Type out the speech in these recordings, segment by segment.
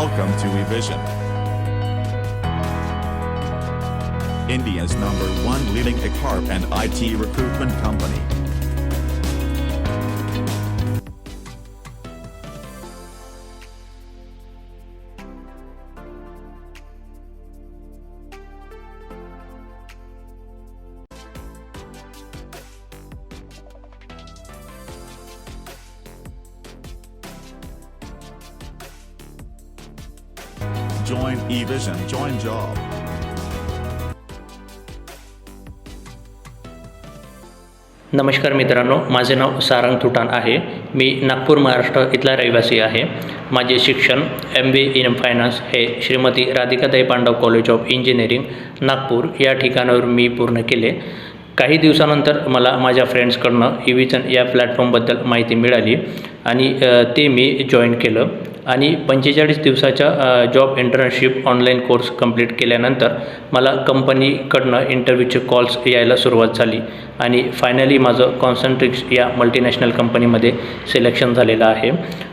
Welcome to Evision, India's #1 leading HR and IT recruitment company. Join Evision, join job. नमस्कार मित्रांनो, माझे नाव सारंग तुटान आहे. मी नागपूर महाराष्ट्र इथला रहिवासी आहे. माझे शिक्षण MBA इन फायनान्स हे Shrimati Radhikatai Pandav college of engineering Nagpur या ठिकाणावर मी पूर्ण केले. काही दिवसानंतर मला माझ्या फ्रेंड्सकडनं इव्हिजन या प्लॅटफॉर्मबद्दल माहिती मिळाली आणि ते मी जॉईन केलं आणि 45 दिवसाच्या job internship online course complete केल्यानंतर मला कंपनीकडनं इंटरव्ह्यूचे कॉल्स यायला सुरुवात झाली आणि फायनली माझं कॉन्सेंट्रिक्स या मल्टीनॅशनल कंपनीमध्ये सिलेक्शन झालेलं आहे.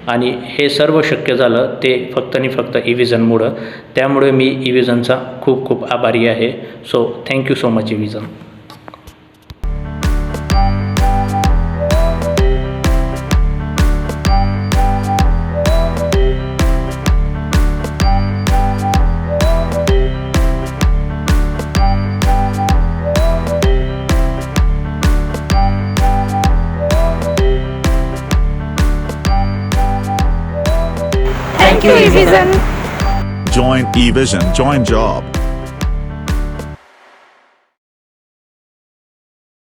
आणि हे सर्व शक्य झालं ते फक्त आणि फक्त इव्हिजनमुळं. त्यामुळे मी इव्हिजनचा खूप खूप आभारी आहे. So thank you so much Evision. Thank you, Evision. Join Evision, join job.